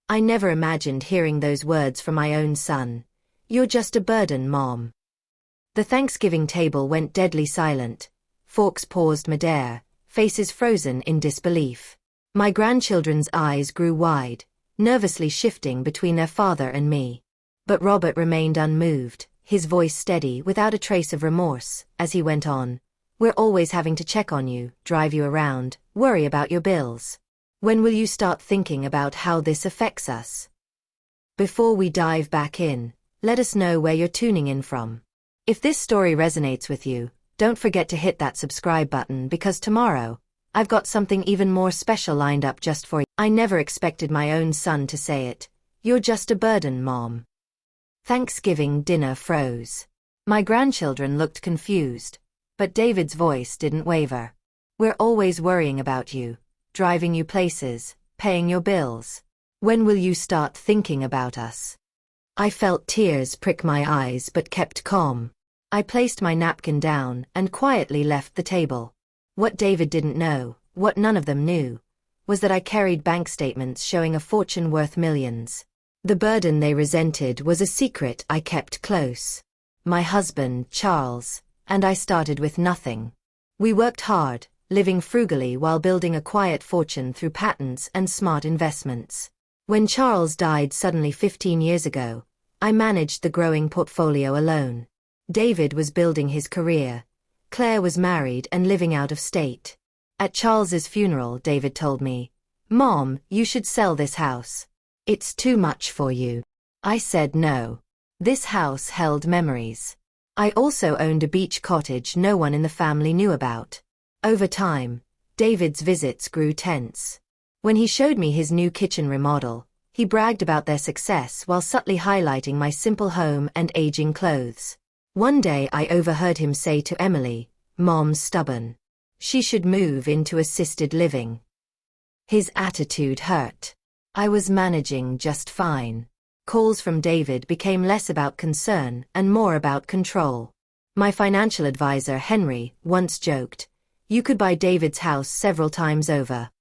I never imagined hearing those words from my own son. You're just a burden, Mom. The Thanksgiving table went deadly silent. Forks paused midair, faces frozen in disbelief. My grandchildren's eyes grew wide, nervously shifting between their father and me. But Robert remained unmoved, his voice steady without a trace of remorse, as he went on. We're always having to check on you, drive you around, worry about your bills. When will you start thinking about how this affects us? Before we dive back in, let us know where you're tuning in from. If this story resonates with you, don't forget to hit that subscribe button because tomorrow, I've got something even more special lined up just for you. I never expected my own son to say it. You're just a burden, Mom. Thanksgiving dinner froze. My grandchildren looked confused, but David's voice didn't waver. We're always worrying about you, driving you places, paying your bills. When will you start thinking about us? I felt tears prick my eyes but kept calm. I placed my napkin down and quietly left the table. What David didn't know, what none of them knew, was that I carried bank statements showing a fortune worth millions. The burden they resented was a secret I kept close. My husband, Charles, and I started with nothing. We worked hard, living frugally while building a quiet fortune through patents and smart investments. When Charles died suddenly 15 years ago, I managed the growing portfolio alone. David was building his career. Claire was married and living out of state. At Charles's funeral, David told me, "Mom, you should sell this house. It's too much for you." I said no. This house held memories. I also owned a beach cottage no one in the family knew about. Over time, David's visits grew tense. When he showed me his new kitchen remodel, he bragged about their success while subtly highlighting my simple home and aging clothes. One day I overheard him say to Emily, "Mom's stubborn. She should move into assisted living." His attitude hurt. I was managing just fine. Calls from David became less about concern and more about control. My financial advisor, Henry, once joked, "You could buy David's house several times over."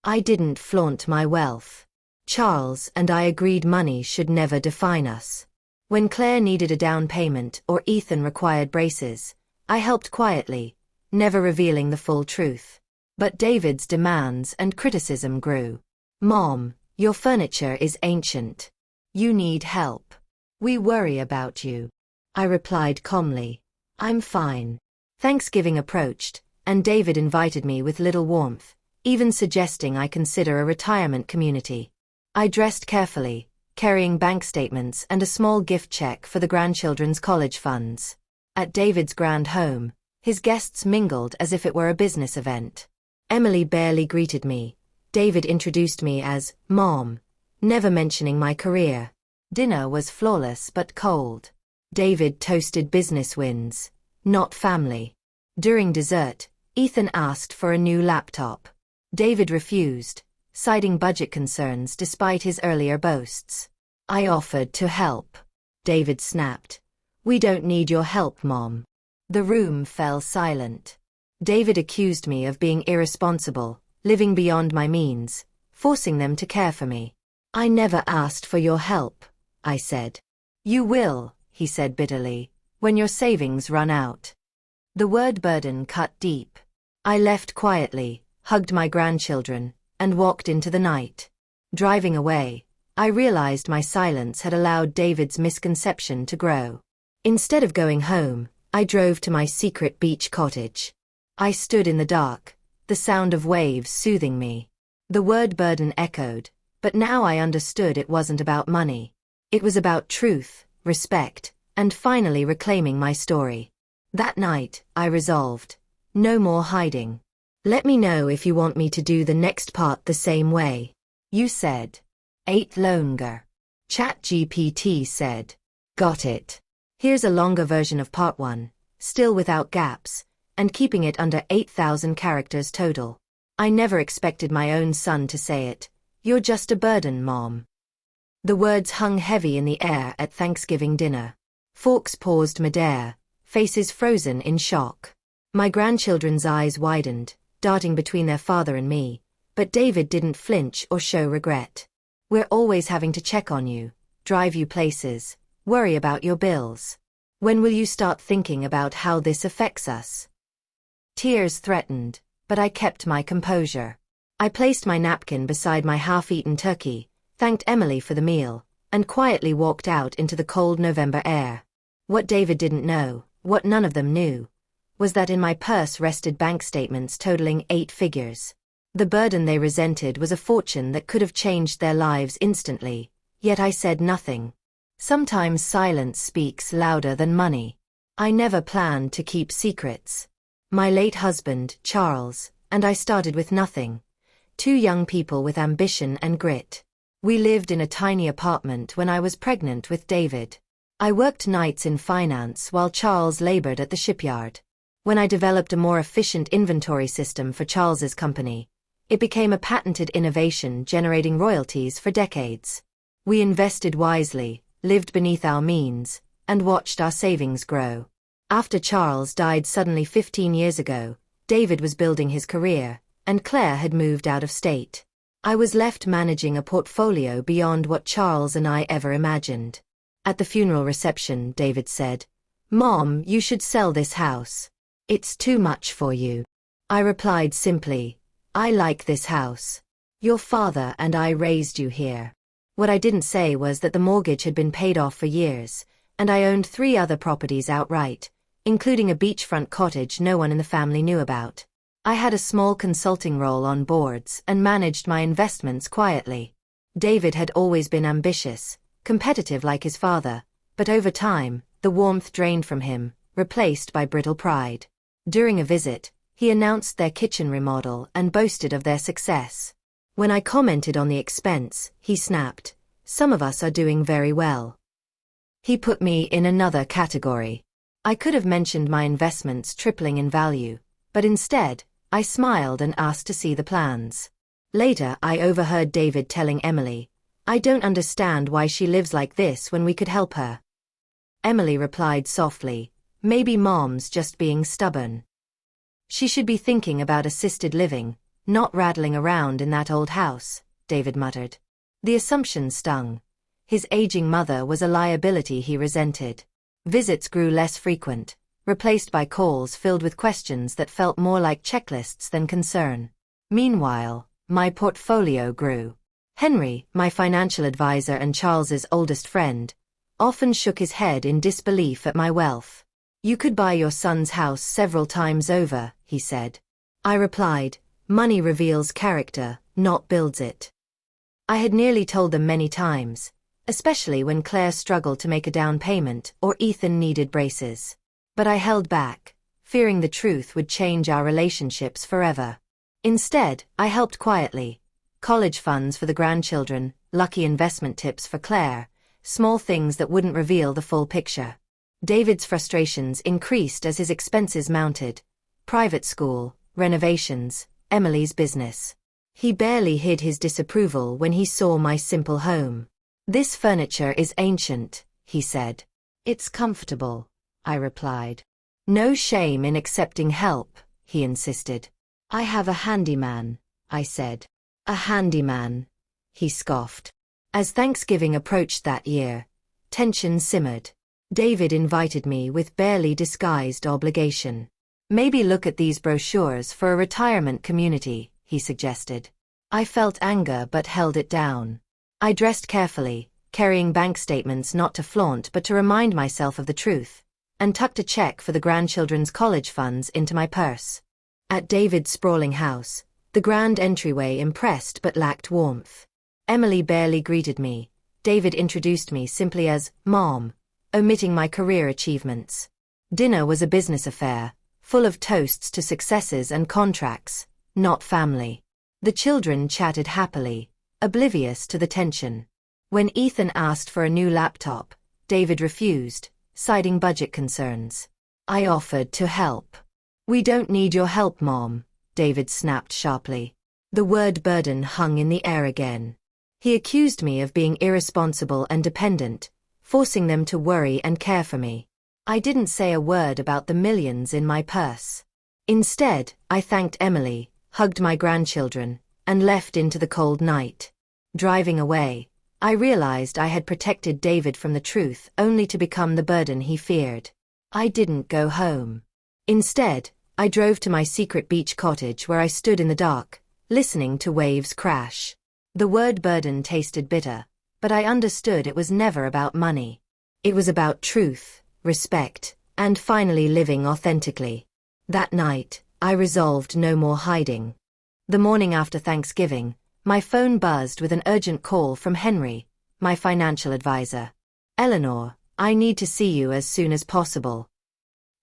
I didn't flaunt my wealth. Charles and I agreed money should never define us. When Claire needed a down payment or Ethan required braces, I helped quietly, never revealing the full truth. But David's demands and criticism grew. "Mom, your furniture is ancient. You need help. We worry about you." I replied calmly, "I'm fine." Thanksgiving approached, and David invited me with little warmth, even suggesting I consider a retirement community. I dressed carefully, carrying bank statements and a small gift check for the grandchildren's college funds. At David's grand home, his guests mingled as if it were a business event. Emily barely greeted me. David introduced me as Mom, never mentioning my career. Dinner was flawless but cold. David toasted business wins, not family. During dessert, Ethan asked for a new laptop. David refused, citing budget concerns despite his earlier boasts. I offered to help. David snapped, "We don't need your help, Mom." The room fell silent. David accused me of being irresponsible, living beyond my means, forcing them to care for me. "I never asked for your help," I said. "You will," he said bitterly, "when your savings run out." The word burden cut deep. I left quietly, hugged my grandchildren, and walked into the night. Driving away, I realized my silence had allowed David's misconception to grow. Instead of going home, I drove to my secret beach cottage. I stood in the dark, the sound of waves soothing me. The word burden echoed, but now I understood it wasn't about money. It was about truth, respect, and finally reclaiming my story. That night, I resolved, no more hiding. Let me know if you want me to do the next part the same way. You said. 8 longer. ChatGPT said. Got it. Here's a longer version of part 1, still without gaps, and keeping it under 8,000 characters total. I never expected my own son to say it. You're just a burden, Mom. The words hung heavy in the air at Thanksgiving dinner. Forks paused midair, faces frozen in shock. My grandchildren's eyes widened, darting between their father and me, but David didn't flinch or show regret. We're always having to check on you, drive you places, worry about your bills. When will you start thinking about how this affects us?" Tears threatened, but I kept my composure. I placed my napkin beside my half-eaten turkey, thanked Emily for the meal, and quietly walked out into the cold November air. What David didn't know, what none of them knew, was that in my purse rested bank statements totaling 8 figures. The burden they resented was a fortune that could have changed their lives instantly, yet I said nothing. Sometimes silence speaks louder than money. I never planned to keep secrets. My late husband, Charles, and I started with nothing. 2 young people with ambition and grit. We lived in a tiny apartment when I was pregnant with David. I worked nights in finance while Charles labored at the shipyard. When I developed a more efficient inventory system for Charles's company, it became a patented innovation generating royalties for decades. We invested wisely, lived beneath our means, and watched our savings grow. After Charles died suddenly 15 years ago, David was building his career, and Claire had moved out of state. I was left managing a portfolio beyond what Charles and I ever imagined. At the funeral reception, David said, "Mom, you should sell this house. It's too much for you." I replied simply, "I like this house. Your father and I raised you here." What I didn't say was that the mortgage had been paid off for years, and I owned 3 other properties outright, including a beachfront cottage no one in the family knew about. I had a small consulting role on boards and managed my investments quietly. David had always been ambitious, competitive like his father, but over time, the warmth drained from him, replaced by brittle pride. During a visit, he announced their kitchen remodel and boasted of their success. When I commented on the expense, he snapped, "Some of us are doing very well." He put me in another category. I could have mentioned my investments tripling in value, but instead, I smiled and asked to see the plans. Later, I overheard David telling Emily, "I don't understand why she lives like this when we could help her." Emily replied softly, "Maybe Mom's just being stubborn. She should be thinking about assisted living, not rattling around in that old house," David muttered. The assumption stung. His aging mother was a liability he resented. Visits grew less frequent, replaced by calls filled with questions that felt more like checklists than concern. Meanwhile, my portfolio grew. Henry, my financial advisor and Charles's oldest friend, often shook his head in disbelief at my wealth. "You could buy your son's house several times over," he said. I replied, "Money reveals character, not builds it." I had nearly told them many times, especially when Claire struggled to make a down payment or Ethan needed braces. But I held back, fearing the truth would change our relationships forever. Instead, I helped quietly. College funds for the grandchildren, lucky investment tips for Claire, small things that wouldn't reveal the full picture. David's frustrations increased as his expenses mounted. Private school, renovations, Emily's business. He barely hid his disapproval when he saw my simple home. "This furniture is ancient," he said. "It's comfortable," I replied. "No shame in accepting help," he insisted. "I have a handyman," I said. "A handyman," he scoffed. As Thanksgiving approached that year, tension simmered. David invited me with barely disguised obligation. "Maybe look at these brochures for a retirement community," he suggested. I felt anger but held it down. I dressed carefully, carrying bank statements not to flaunt but to remind myself of the truth, and tucked a check for the grandchildren's college funds into my purse. At David's sprawling house, the grand entryway impressed but lacked warmth. Emily barely greeted me. David introduced me simply as "Mom," omitting my career achievements. Dinner was a business affair, full of toasts to successes and contracts, not family. The children chatted happily, oblivious to the tension. When Ethan asked for a new laptop, David refused, citing budget concerns. I offered to help. "We don't need your help, Mom," David snapped sharply. The word burden hung in the air again. He accused me of being irresponsible and dependent, forcing them to worry and care for me. I didn't say a word about the millions in my purse. Instead, I thanked Emily, hugged my grandchildren, and left into the cold night. Driving away, I realized I had protected David from the truth only to become the burden he feared. I didn't go home. Instead, I drove to my secret beach cottage where I stood in the dark, listening to waves crash. The word burden tasted bitter, but I understood it was never about money. It was about truth, respect, and finally living authentically. That night, I resolved no more hiding. The morning after Thanksgiving, my phone buzzed with an urgent call from Henry, my financial advisor. "Eleanor, I need to see you as soon as possible."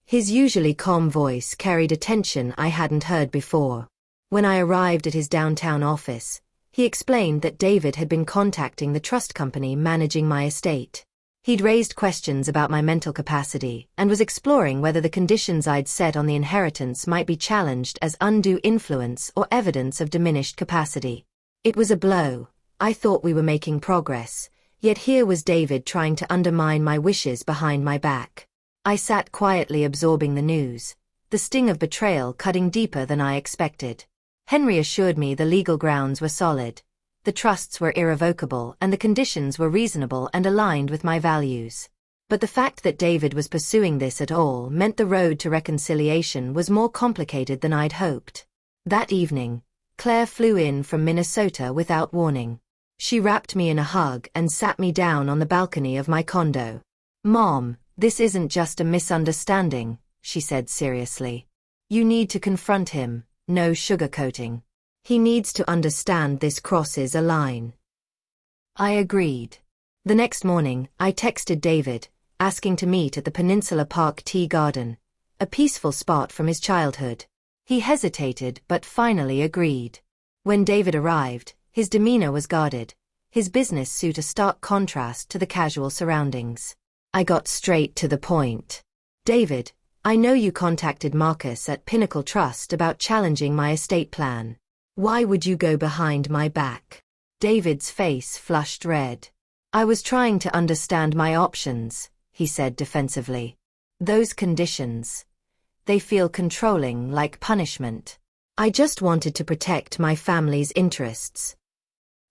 His usually calm voice carried a tension I hadn't heard before. When I arrived at his downtown office, he explained that David had been contacting the trust company managing my estate. He'd raised questions about my mental capacity and was exploring whether the conditions I'd set on the inheritance might be challenged as undue influence or evidence of diminished capacity. It was a blow. I thought we were making progress, yet here was David trying to undermine my wishes behind my back. I sat quietly absorbing the news, the sting of betrayal cutting deeper than I expected. Henry assured me the legal grounds were solid, the trusts were irrevocable, and the conditions were reasonable and aligned with my values. But the fact that David was pursuing this at all meant the road to reconciliation was more complicated than I'd hoped. That evening, Claire flew in from Minnesota without warning. She wrapped me in a hug and sat me down on the balcony of my condo. "Mom, this isn't just a misunderstanding," she said seriously. "You need to confront him, no sugarcoating. He needs to understand this crosses a line." I agreed. The next morning, I texted David, asking to meet at the Peninsula Park Tea Garden, a peaceful spot from his childhood. He hesitated but finally agreed. When David arrived, his demeanor was guarded, his business suit a stark contrast to the casual surroundings. I got straight to the point. "David, I know you contacted Marcus at Pinnacle Trust about challenging my estate plan. Why would you go behind my back?" David's face flushed red. "I was trying to understand my options," he said defensively. "Those conditions, they feel controlling, like punishment. I just wanted to protect my family's interests."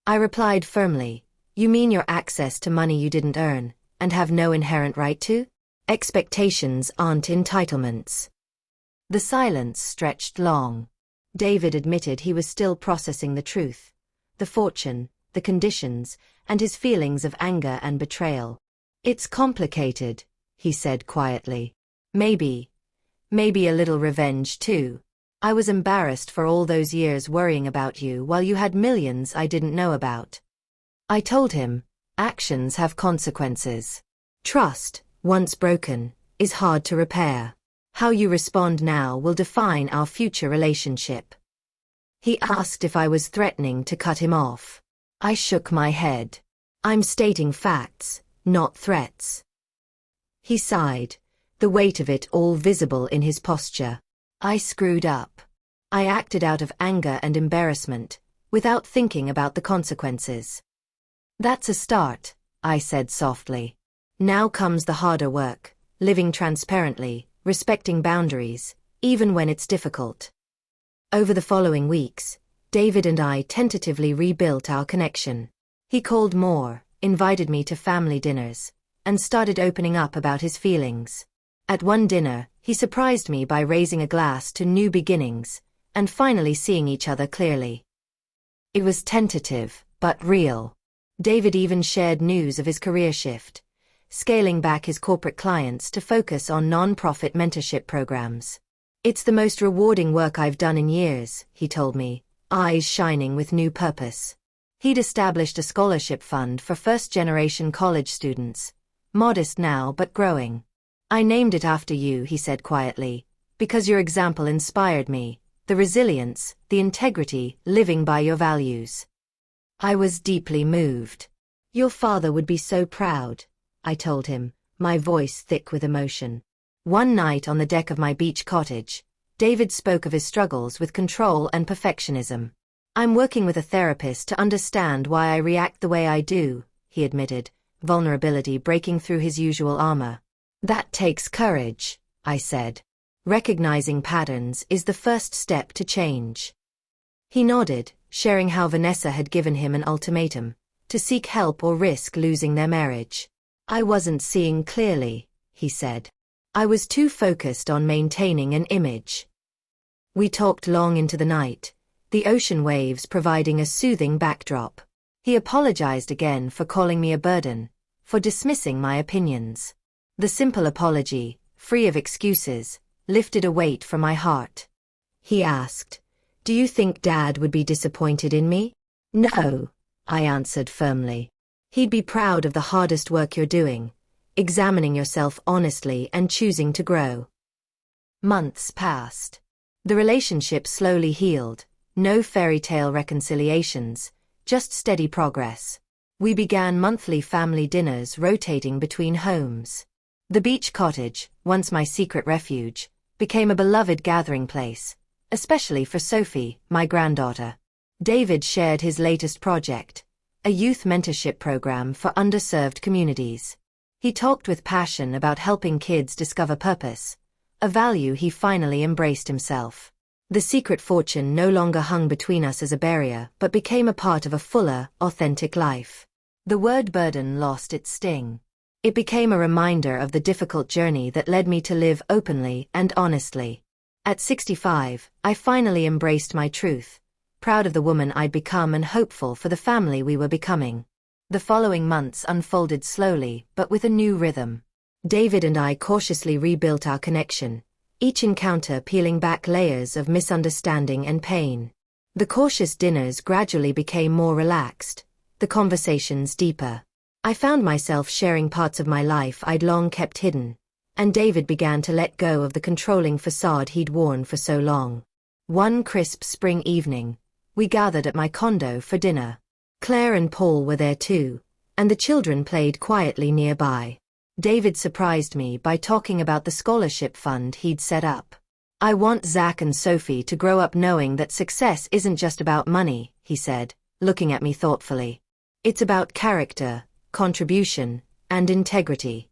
I replied firmly, "You mean your access to money you didn't earn, and have no inherent right to? Expectations aren't entitlements." The silence stretched long. David admitted he was still processing the truth, the fortune, the conditions, and his feelings of anger and betrayal. "It's complicated," he said quietly. Maybe a little revenge too. I was embarrassed for all those years worrying about you while you had millions I didn't know about." I told him, actions have consequences. Trust, once broken, is hard to repair. How you respond now will define our future relationship. He asked if I was threatening to cut him off. I shook my head. "I'm stating facts, not threats." He sighed, the weight of it all visible in his posture. I screwed up. I acted out of anger and embarrassment, without thinking about the consequences. "That's a start," I said softly. "Now comes the harder work, living transparently, respecting boundaries, even when it's difficult." Over the following weeks, David and I tentatively rebuilt our connection. He called more, invited me to family dinners, and started opening up about his feelings. At one dinner, he surprised me by raising a glass to new beginnings, and finally seeing each other clearly. It was tentative, but real. David even shared news of his career shift, scaling back his corporate clients to focus on non-profit mentorship programs. "It's the most rewarding work I've done in years," he told me, eyes shining with new purpose. He'd established a scholarship fund for first-generation college students, modest now but growing. "I named it after you," he said quietly, "because your example inspired me, the resilience, the integrity, living by your values." I was deeply moved. "Your father would be so proud," I told him, my voice thick with emotion. One night on the deck of my beach cottage, David spoke of his struggles with control and perfectionism. "I'm working with a therapist to understand why I react the way I do," he admitted, vulnerability breaking through his usual armor. "That takes courage," I said. "Recognizing patterns is the first step to change." He nodded, sharing how Vanessa had given him an ultimatum, to seek help or risk losing their marriage. "I wasn't seeing clearly," he said. "I was too focused on maintaining an image." We talked long into the night, the ocean waves providing a soothing backdrop. He apologized again for calling me a burden, for dismissing my opinions. The simple apology, free of excuses, lifted a weight from my heart. He asked, "Do you think Dad would be disappointed in me?" "No," I answered firmly. "He'd be proud of the hardest work you're doing, examining yourself honestly and choosing to grow." Months passed. The relationship slowly healed, no fairy tale reconciliations, just steady progress. We began monthly family dinners rotating between homes. The beach cottage, once my secret refuge, became a beloved gathering place, especially for Sophie, my granddaughter. David shared his latest project, a youth mentorship program for underserved communities. He talked with passion about helping kids discover purpose, a value he finally embraced himself. The secret fortune no longer hung between us as a barrier but became a part of a fuller, authentic life. The word burden lost its sting. It became a reminder of the difficult journey that led me to live openly and honestly. At 65, I finally embraced my truth, proud of the woman I'd become and hopeful for the family we were becoming. The following months unfolded slowly but with a new rhythm. David and I cautiously rebuilt our connection, each encounter peeling back layers of misunderstanding and pain. The cautious dinners gradually became more relaxed, the conversations deeper. I found myself sharing parts of my life I'd long kept hidden, and David began to let go of the controlling facade he'd worn for so long. One crisp spring evening, we gathered at my condo for dinner. Claire and Paul were there too, and the children played quietly nearby. David surprised me by talking about the scholarship fund he'd set up. "I want Zach and Sophie to grow up knowing that success isn't just about money," he said, looking at me thoughtfully. "It's about character, contribution, and integrity."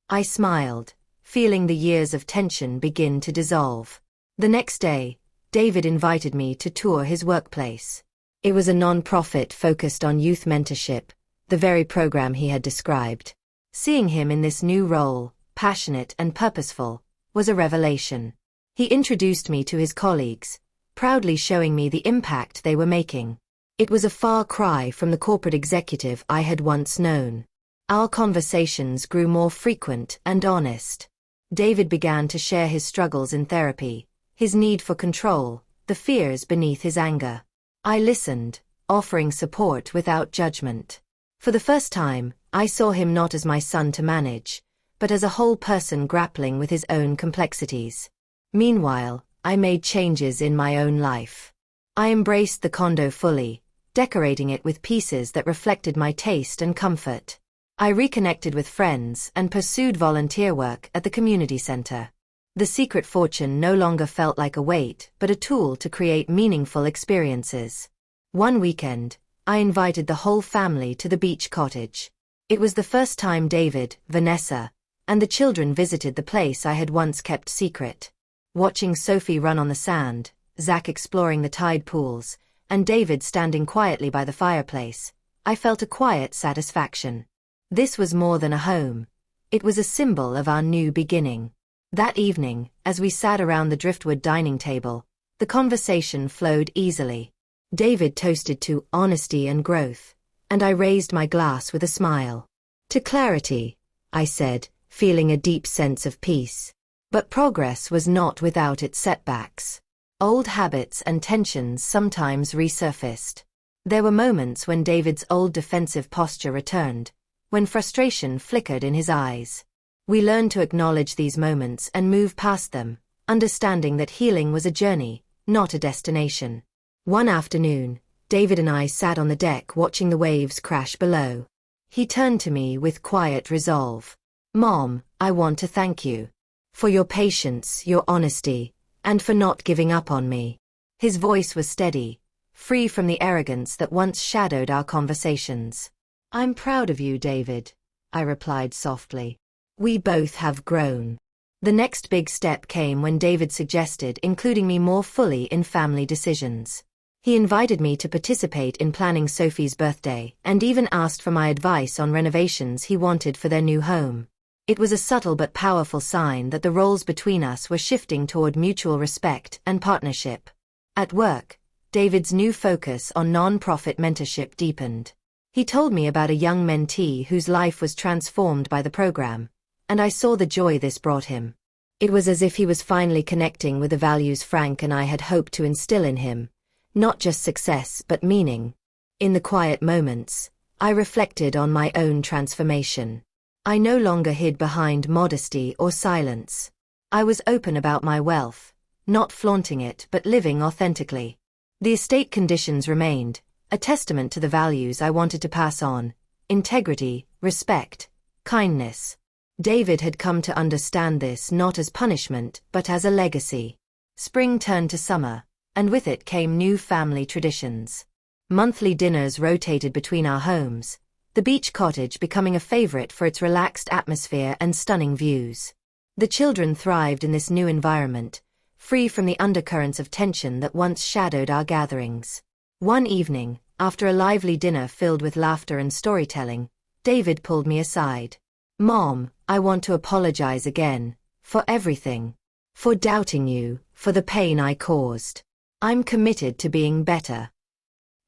I smiled, feeling the years of tension begin to dissolve. The next day, David invited me to tour his workplace. It was a non-profit focused on youth mentorship, the very program he had described. Seeing him in this new role, passionate and purposeful, was a revelation. He introduced me to his colleagues, proudly showing me the impact they were making. It was a far cry from the corporate executive I had once known. Our conversations grew more frequent and honest. David began to share his struggles in therapy, his need for control, the fears beneath his anger. I listened, offering support without judgment. For the first time, I saw him not as my son to manage, but as a whole person grappling with his own complexities. Meanwhile, I made changes in my own life. I embraced the condo fully, decorating it with pieces that reflected my taste and comfort. I reconnected with friends and pursued volunteer work at the community center. The secret fortune no longer felt like a weight, but a tool to create meaningful experiences. One weekend, I invited the whole family to the beach cottage. It was the first time David, Vanessa, and the children visited the place I had once kept secret. Watching Sophie run on the sand, Zach exploring the tide pools, and David standing quietly by the fireplace, I felt a quiet satisfaction. This was more than a home. It was a symbol of our new beginning. That evening, as we sat around the driftwood dining table, the conversation flowed easily. David toasted to honesty and growth, and I raised my glass with a smile. "To clarity," I said, feeling a deep sense of peace. But progress was not without its setbacks. Old habits and tensions sometimes resurfaced. There were moments when David's old defensive posture returned, when frustration flickered in his eyes. We learned to acknowledge these moments and move past them, understanding that healing was a journey, not a destination. One afternoon, David and I sat on the deck watching the waves crash below. He turned to me with quiet resolve. "Mom, I want to thank you. For your patience, your honesty, and for not giving up on me." His voice was steady, free from the arrogance that once shadowed our conversations. "I'm proud of you, David," I replied softly. "We both have grown." The next big step came when David suggested including me more fully in family decisions. He invited me to participate in planning Sophie's birthday and even asked for my advice on renovations he wanted for their new home. It was a subtle but powerful sign that the roles between us were shifting toward mutual respect and partnership. At work, David's new focus on non-profit mentorship deepened. He told me about a young mentee whose life was transformed by the program, and I saw the joy this brought him. It was as if he was finally connecting with the values Frank and I had hoped to instill in him, not just success but meaning. In the quiet moments, I reflected on my own transformation. I no longer hid behind modesty or silence. I was open about my wealth, not flaunting it but living authentically. The estate conditions remained, a testament to the values I wanted to pass on: integrity, respect, kindness. David had come to understand this not as punishment but as a legacy. Spring turned to summer, and with it came new family traditions. Monthly dinners rotated between our homes, the beach cottage becoming a favorite for its relaxed atmosphere and stunning views. The children thrived in this new environment, free from the undercurrents of tension that once shadowed our gatherings. One evening, after a lively dinner filled with laughter and storytelling, David pulled me aside. "Mom, I want to apologize again, for everything. For doubting you, for the pain I caused. I'm committed to being better."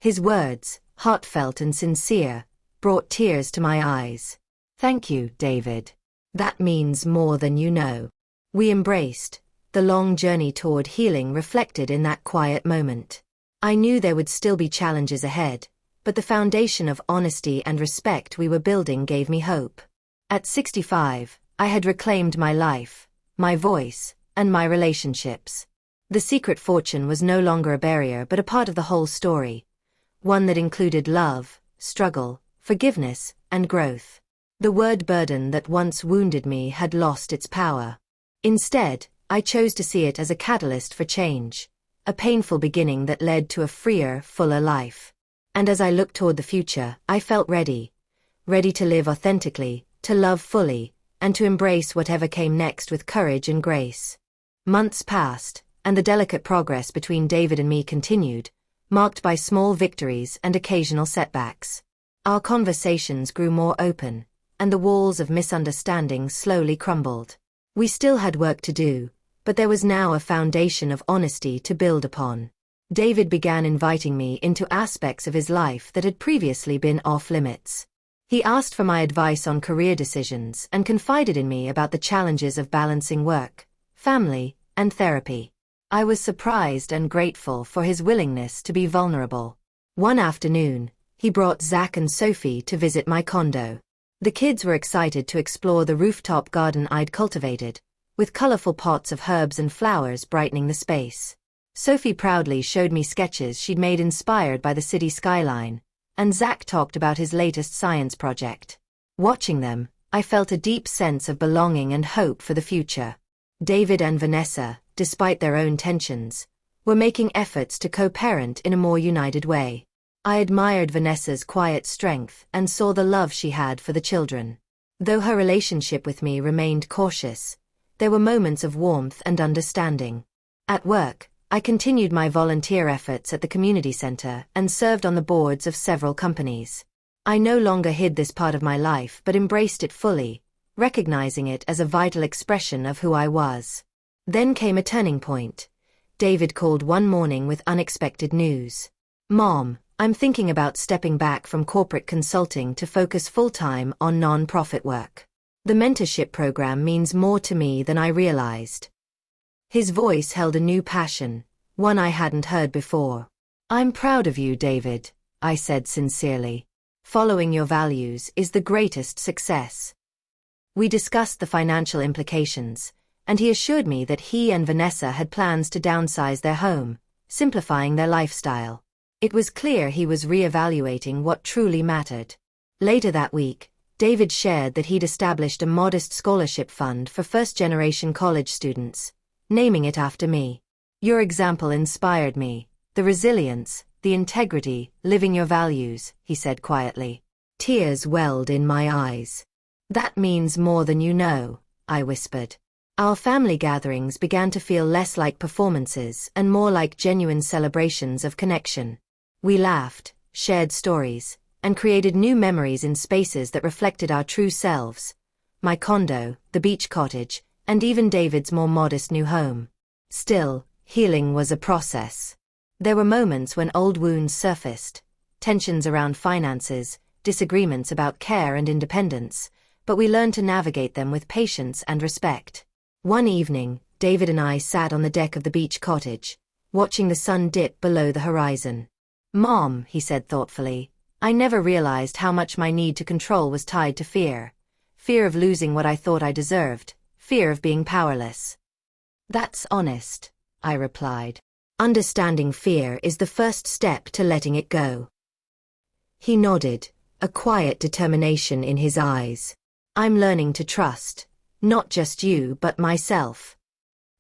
His words, heartfelt and sincere, brought tears to my eyes. "Thank you, David. That means more than you know." We embraced, the long journey toward healing reflected in that quiet moment. I knew there would still be challenges ahead, but the foundation of honesty and respect we were building gave me hope. At 65, I had reclaimed my life, my voice, and my relationships. The secret fortune was no longer a barrier but a part of the whole story, one that included love, struggle, forgiveness, and growth. The word burden that once wounded me had lost its power. Instead, I chose to see it as a catalyst for change, a painful beginning that led to a freer, fuller life. And as I looked toward the future, I felt ready to live authentically, to love fully, and to embrace whatever came next with courage and grace. Months passed, and the delicate progress between David and me continued, marked by small victories and occasional setbacks. Our conversations grew more open, and the walls of misunderstanding slowly crumbled. We still had work to do, but there was now a foundation of honesty to build upon. David began inviting me into aspects of his life that had previously been off-limits. He asked for my advice on career decisions and confided in me about the challenges of balancing work, family, and therapy. I was surprised and grateful for his willingness to be vulnerable. One afternoon, he brought Zach and Sophie to visit my condo. The kids were excited to explore the rooftop garden I'd cultivated, with colorful pots of herbs and flowers brightening the space. Sophie proudly showed me sketches she'd made inspired by the city skyline, and Zach talked about his latest science project. Watching them, I felt a deep sense of belonging and hope for the future. David and Vanessa, despite their own tensions, were making efforts to co-parent in a more united way. I admired Vanessa's quiet strength and saw the love she had for the children. Though her relationship with me remained cautious, there were moments of warmth and understanding. At work, I continued my volunteer efforts at the community center and served on the boards of several companies. I no longer hid this part of my life but embraced it fully, recognizing it as a vital expression of who I was. Then came a turning point. David called one morning with unexpected news. "Mom, I'm thinking about stepping back from corporate consulting to focus full-time on non-profit work. The mentorship program means more to me than I realized." His voice held a new passion, one I hadn't heard before. "I'm proud of you, David," I said sincerely. "Following your values is the greatest success." We discussed the financial implications, and he assured me that he and Vanessa had plans to downsize their home, simplifying their lifestyle. It was clear he was reevaluating what truly mattered. Later that week, David shared that he'd established a modest scholarship fund for first-generation college students, naming it after me. "Your example inspired me, the resilience, the integrity, living your values," he said quietly. Tears welled in my eyes. "That means more than you know," I whispered. Our family gatherings began to feel less like performances and more like genuine celebrations of connection. We laughed, shared stories, and created new memories in spaces that reflected our true selves. My condo, the beach cottage, and even David's more modest new home. Still, healing was a process. There were moments when old wounds surfaced, tensions around finances, disagreements about care and independence, but we learned to navigate them with patience and respect. One evening, David and I sat on the deck of the beach cottage, watching the sun dip below the horizon. "Mom," he said thoughtfully, "I never realized how much my need to control was tied to fear. Fear of losing what I thought I deserved, fear of being powerless." "That's honest," I replied. "Understanding fear is the first step to letting it go." He nodded, a quiet determination in his eyes. "I'm learning to trust. Not just you but myself."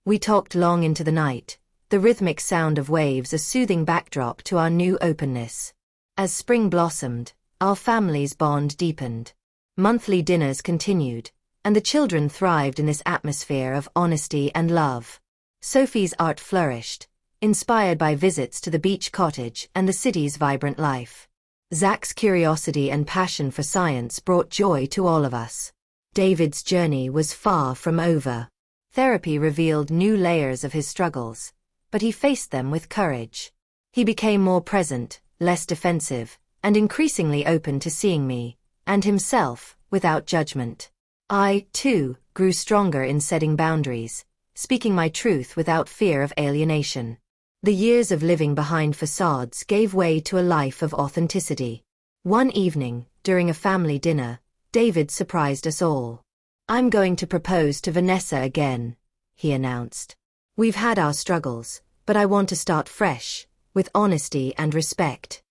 We talked long into the night, the rhythmic sound of waves a soothing backdrop to our new openness. As spring blossomed, our family's bond deepened. Monthly dinners continued, and the children thrived in this atmosphere of honesty and love. Sophie's art flourished, inspired by visits to the beach cottage and the city's vibrant life. Zach's curiosity and passion for science brought joy to all of us. David's journey was far from over. Therapy revealed new layers of his struggles, but he faced them with courage. He became more present, less defensive, and increasingly open to seeing me, and himself, without judgment. I, too, grew stronger in setting boundaries, speaking my truth without fear of alienation. The years of living behind facades gave way to a life of authenticity. One evening, during a family dinner, David surprised us all. "I'm going to propose to Vanessa again," he announced. "We've had our struggles, but I want to start fresh, with honesty and respect."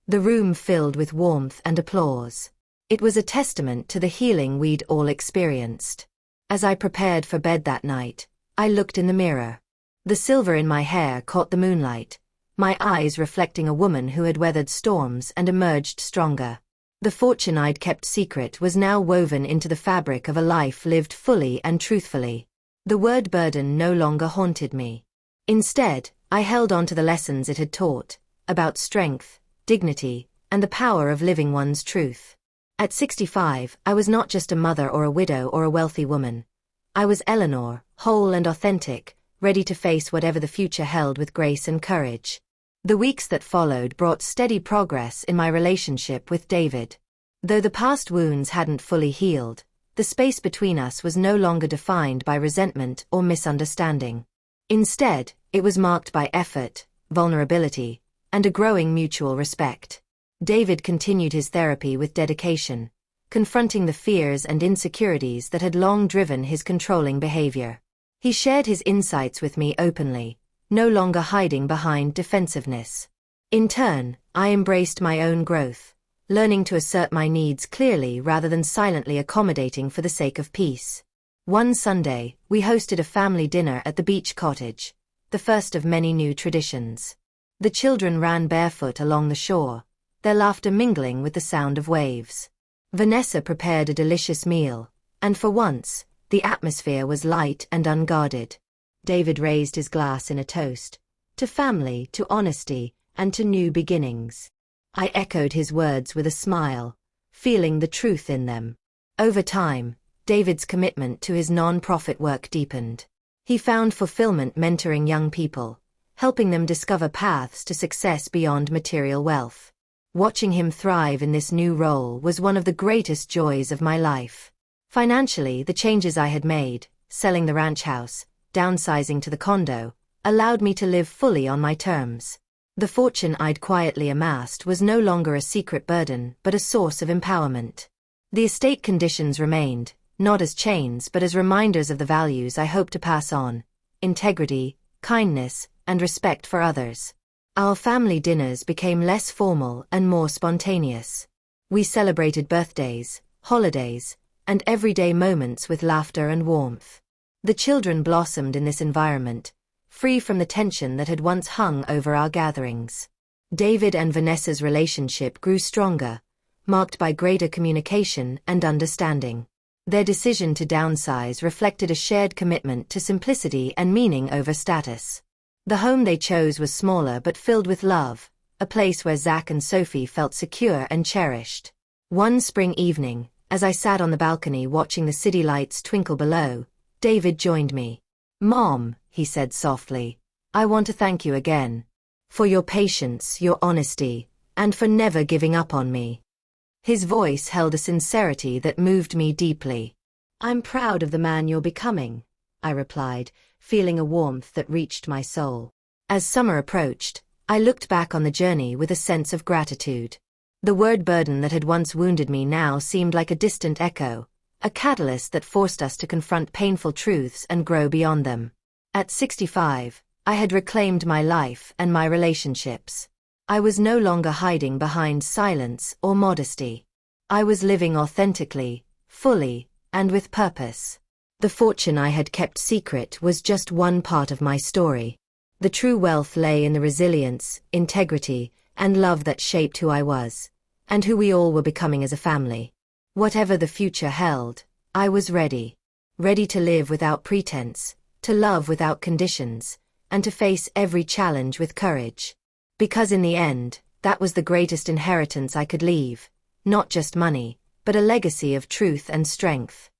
The room filled with warmth and applause. It was a testament to the healing we'd all experienced. As I prepared for bed that night, I looked in the mirror. The silver in my hair caught the moonlight, my eyes reflecting a woman who had weathered storms and emerged stronger. The fortune I'd kept secret was now woven into the fabric of a life lived fully and truthfully. The word burden no longer haunted me. Instead, I held on to the lessons it had taught, about strength, dignity, and the power of living one's truth. At 65, I was not just a mother or a widow or a wealthy woman. I was Eleanor, whole and authentic, ready to face whatever the future held with grace and courage. The weeks that followed brought steady progress in my relationship with David. Though the past wounds hadn't fully healed, the space between us was no longer defined by resentment or misunderstanding. Instead, it was marked by effort, vulnerability, and a growing mutual respect. David continued his therapy with dedication, confronting the fears and insecurities that had long driven his controlling behavior. He shared his insights with me openly, no longer hiding behind defensiveness. In turn, I embraced my own growth, learning to assert my needs clearly rather than silently accommodating for the sake of peace. One Sunday, we hosted a family dinner at the beach cottage, the first of many new traditions. The children ran barefoot along the shore, their laughter mingling with the sound of waves. Vanessa prepared a delicious meal, and for once, the atmosphere was light and unguarded. David raised his glass in a toast, to family, to honesty, and to new beginnings. I echoed his words with a smile, feeling the truth in them. Over time, David's commitment to his non-profit work deepened. He found fulfillment mentoring young people, helping them discover paths to success beyond material wealth. Watching him thrive in this new role was one of the greatest joys of my life. Financially, the changes I had made, selling the ranch house, downsizing to the condo, allowed me to live fully on my terms. The fortune I'd quietly amassed was no longer a secret burden but a source of empowerment. The estate conditions remained, not as chains but as reminders of the values I hoped to pass on: integrity, kindness, and respect for others. Our family dinners became less formal and more spontaneous. We celebrated birthdays, holidays, and everyday moments with laughter and warmth. The children blossomed in this environment, free from the tension that had once hung over our gatherings. David and Vanessa's relationship grew stronger, marked by greater communication and understanding. Their decision to downsize reflected a shared commitment to simplicity and meaning over status. The home they chose was smaller but filled with love, a place where Zach and Sophie felt secure and cherished. One spring evening, as I sat on the balcony watching the city lights twinkle below, David joined me. "Mom," he said softly, "I want to thank you again. For your patience, your honesty, and for never giving up on me." His voice held a sincerity that moved me deeply. "I'm proud of the man you're becoming," I replied, feeling a warmth that reached my soul. As summer approached, I looked back on the journey with a sense of gratitude. The word burden that had once wounded me now seemed like a distant echo, a catalyst that forced us to confront painful truths and grow beyond them. At 65, I had reclaimed my life and my relationships. I was no longer hiding behind silence or modesty. I was living authentically, fully, and with purpose. The fortune I had kept secret was just one part of my story. The true wealth lay in the resilience, integrity, and love that shaped who I was, and who we all were becoming as a family. Whatever the future held, I was ready. Ready to live without pretense, to love without conditions, and to face every challenge with courage. Because in the end, that was the greatest inheritance I could leave, not just money, but a legacy of truth and strength.